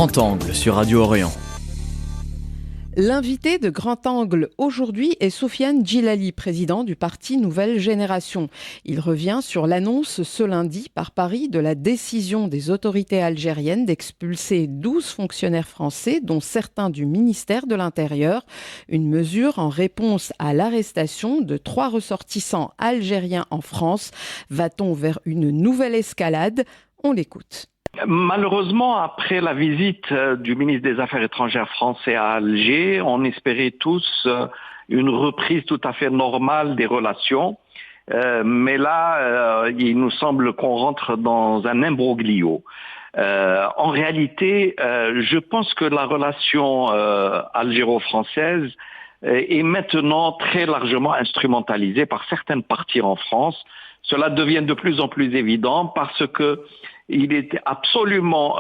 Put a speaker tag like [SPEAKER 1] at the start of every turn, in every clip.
[SPEAKER 1] Grand Angle sur Radio Orient.
[SPEAKER 2] L'invité de Grand Angle aujourd'hui est Soufiane Djilali, président du parti Nouvelle Génération. Il revient sur l'annonce ce lundi par Paris de la décision des autorités algériennes d'expulser 12 fonctionnaires français, dont certains du ministère de l'Intérieur. Une mesure en réponse à l'arrestation de 3 ressortissants algériens en France. Va-t-on vers une nouvelle escalade ? On l'écoute.
[SPEAKER 3] Malheureusement, après la visite du ministre des Affaires étrangères français à Alger, on espérait tous une reprise tout à fait normale des relations. Mais là, il nous semble qu'on rentre dans un imbroglio. En réalité, je pense que la relation algéro-française est maintenant très largement instrumentalisée par certaines parties en France. Cela devient de plus en plus évident parce que il était absolument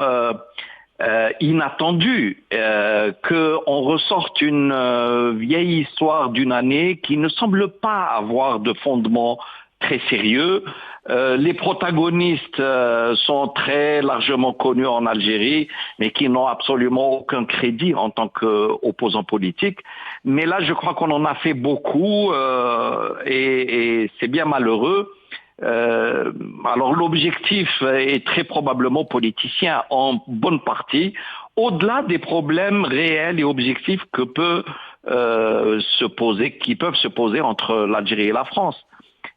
[SPEAKER 3] inattendu qu'on ressorte une vieille histoire d'une année qui ne semble pas avoir de fondement très sérieux. Les protagonistes sont très largement connus en Algérie, mais qui n'ont absolument aucun crédit en tant qu'opposants politiques. Mais là, je crois qu'on en a fait beaucoup et c'est bien malheureux. Alors l'objectif est très probablement politicien en bonne partie, au-delà des problèmes réels et objectifs qui peuvent se poser entre l'Algérie et la France.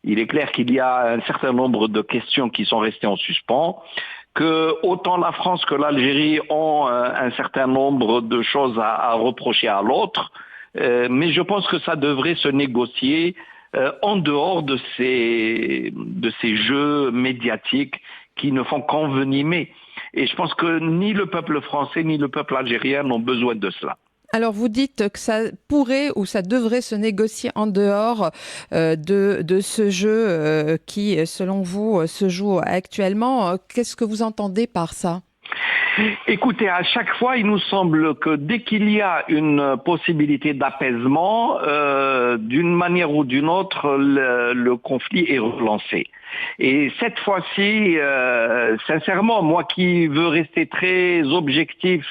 [SPEAKER 3] Il est clair qu'il y a un certain nombre de questions qui sont restées en suspens, que autant la France que l'Algérie ont un certain nombre de choses à reprocher à l'autre, mais je pense que ça devrait se négocier en dehors de ces jeux médiatiques qui ne font qu'envenimer. Et je pense que ni le peuple français ni le peuple algérien n'ont besoin de cela.
[SPEAKER 2] Alors vous dites que ça pourrait ou ça devrait se négocier en dehors de ce jeu qui, selon vous, se joue actuellement. Qu'est-ce que vous entendez par ça ?
[SPEAKER 3] Écoutez, à chaque fois, il nous semble que dès qu'il y a une possibilité d'apaisement, d'une manière ou d'une autre, le conflit est relancé. Et cette fois-ci, sincèrement, moi qui veux rester très objectif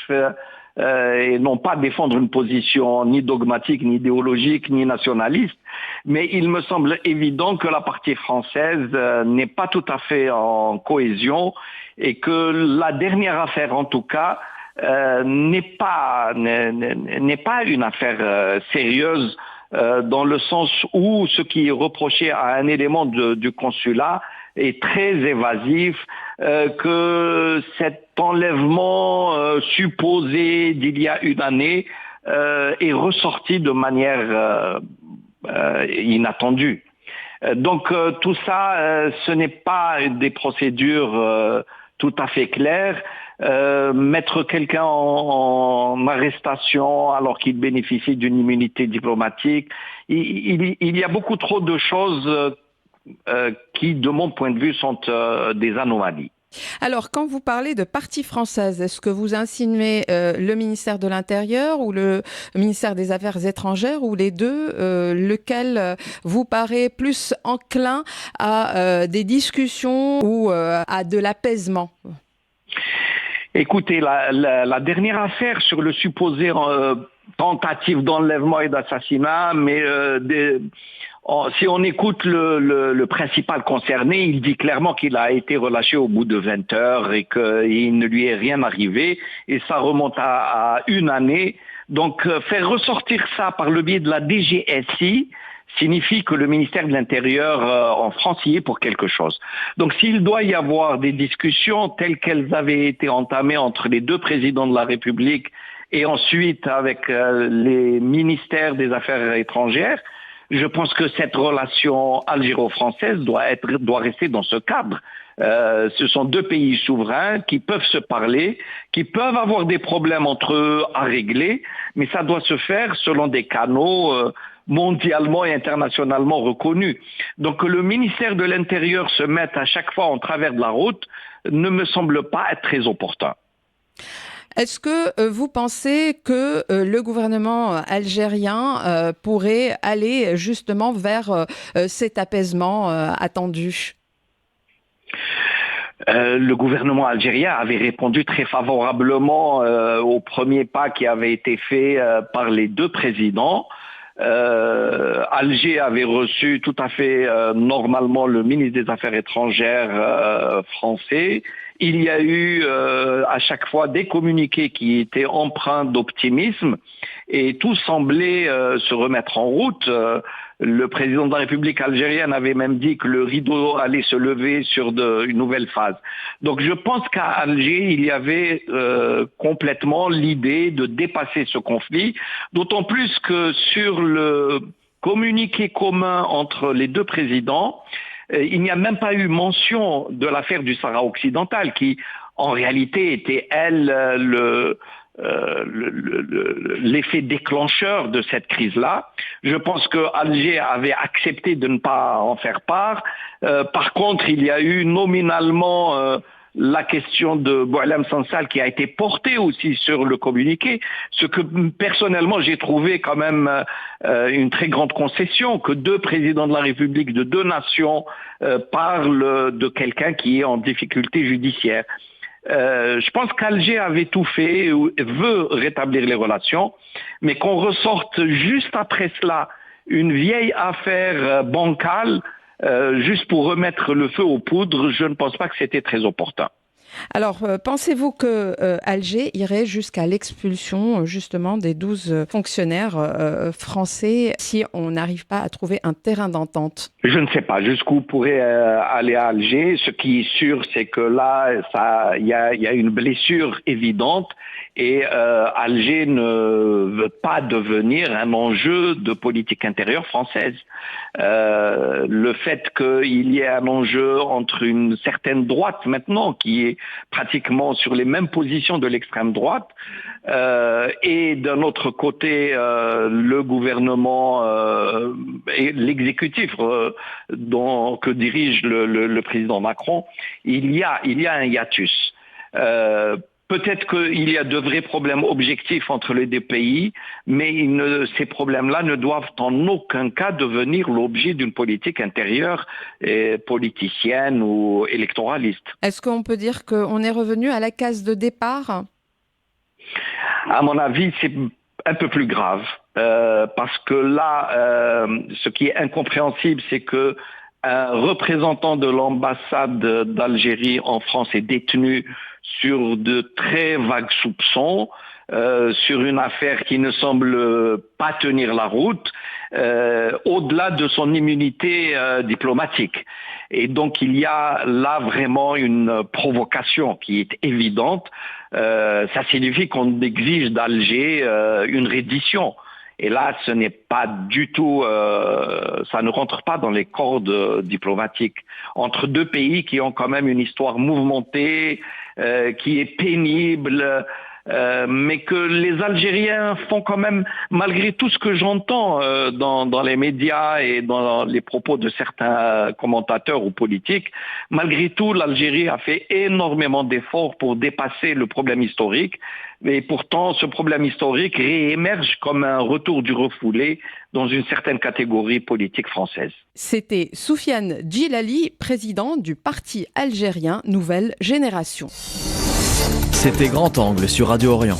[SPEAKER 3] et non pas défendre une position ni dogmatique, ni idéologique, ni nationaliste, mais il me semble évident que la partie française n'est pas tout à fait en cohésion et que la dernière affaire, en tout cas, n'est pas une affaire sérieuse dans le sens où ce qui est reproché à un élément du consulat est très évasif, que cet enlèvement supposé d'il y a une année est ressorti de manière inattendue. Donc tout ça, ce n'est pas des procédures tout à fait claires. Mettre quelqu'un en arrestation alors qu'il bénéficie d'une immunité diplomatique, il y a beaucoup trop de choses qui, de mon point de vue, sont des anomalies.
[SPEAKER 2] Alors, quand vous parlez de partie française, est-ce que vous insinuez le ministère de l'Intérieur ou le ministère des Affaires étrangères ou les deux, lequel vous paraît plus enclin à des discussions ou à de l'apaisement ?
[SPEAKER 3] Écoutez, la dernière affaire sur le supposé tentative d'enlèvement et d'assassinat, mais si on écoute le principal concerné, il dit clairement qu'il a été relâché au bout de 20 heures et qu'il ne lui est rien arrivé. Et ça remonte à une année. Donc, faire ressortir ça par le biais de la DGSI signifie que le ministère de l'Intérieur en France y est pour quelque chose. Donc, s'il doit y avoir des discussions telles qu'elles avaient été entamées entre les deux présidents de la République et ensuite avec les ministères des Affaires étrangères, je pense que cette relation algéro-française doit rester dans ce cadre. Ce sont deux pays souverains qui peuvent se parler, qui peuvent avoir des problèmes entre eux à régler, mais ça doit se faire selon des canaux mondialement et internationalement reconnus. Donc que le ministère de l'Intérieur se mette à chaque fois en travers de la route ne me semble pas être très opportun.
[SPEAKER 2] Est-ce que vous pensez que le gouvernement algérien pourrait aller justement vers cet apaisement attendu ?
[SPEAKER 3] Le gouvernement algérien avait répondu très favorablement au premier pas qui avait été fait par les deux présidents. Alger avait reçu tout à fait normalement le ministre des Affaires étrangères français. Il y a eu à chaque fois des communiqués qui étaient empreints d'optimisme et tout semblait se remettre en route. Le président de la République algérienne avait même dit que le rideau allait se lever sur une nouvelle phase. Donc je pense qu'à Alger, il y avait complètement l'idée de dépasser ce conflit, d'autant plus que sur le communiqué commun entre les deux présidents, il n'y a même pas eu mention de l'affaire du Sahara occidental qui, en réalité, était, elle, l'effet déclencheur de cette crise-là. Je pense que Alger avait accepté de ne pas en faire part. Par contre, il y a eu nominalement la question de Boualem Sansal qui a été portée aussi sur le communiqué, ce que personnellement j'ai trouvé quand même une très grande concession, que deux présidents de la République de deux nations parlent de quelqu'un qui est en difficulté judiciaire. Je pense qu'Alger avait tout fait, veut rétablir les relations, mais qu'on ressorte juste après cela une vieille affaire bancale, juste pour remettre le feu aux poudres, je ne pense pas que c'était très opportun.
[SPEAKER 2] Alors, pensez-vous que Alger irait jusqu'à l'expulsion justement des 12 fonctionnaires français si on n'arrive pas à trouver un terrain d'entente?
[SPEAKER 3] Je ne sais pas jusqu'où pourrait aller à Alger. Ce qui est sûr, c'est que là, il y a une blessure évidente et Alger ne veut pas devenir un enjeu de politique intérieure française. Le fait qu'il y ait un enjeu entre une certaine droite maintenant qui est pratiquement sur les mêmes positions de l'extrême droite et d'un autre côté le gouvernement et l'exécutif que dirige le président Macron, il y a un hiatus. Peut-être qu'il y a de vrais problèmes objectifs entre les deux pays, mais ces problèmes-là ne doivent en aucun cas devenir l'objet d'une politique intérieure politicienne ou électoraliste.
[SPEAKER 2] Est-ce qu'on peut dire qu'on est revenu à la case de départ?
[SPEAKER 3] À mon avis, c'est un peu plus grave, parce que là, ce qui est incompréhensible, c'est que un représentant de l'ambassade d'Algérie en France est détenu sur de très vagues soupçons, sur une affaire qui ne semble pas tenir la route, au-delà de son immunité diplomatique. Et donc il y a là vraiment une provocation qui est évidente. Ça signifie qu'on exige d'Alger une reddition. Et là, ce n'est pas du tout, ça ne rentre pas dans les cordes diplomatiques. Entre deux pays qui ont quand même une histoire mouvementée, qui est pénible, mais que les Algériens font quand même, malgré tout ce que j'entends dans les médias et dans les propos de certains commentateurs ou politiques, malgré tout, l'Algérie a fait énormément d'efforts pour dépasser le problème historique. Et pourtant, ce problème historique réémerge comme un retour du refoulé dans une certaine catégorie politique française.
[SPEAKER 2] C'était Soufiane Djilali, président du parti algérien Nouvelle Génération.
[SPEAKER 1] C'était Grand Angle sur Radio Orient.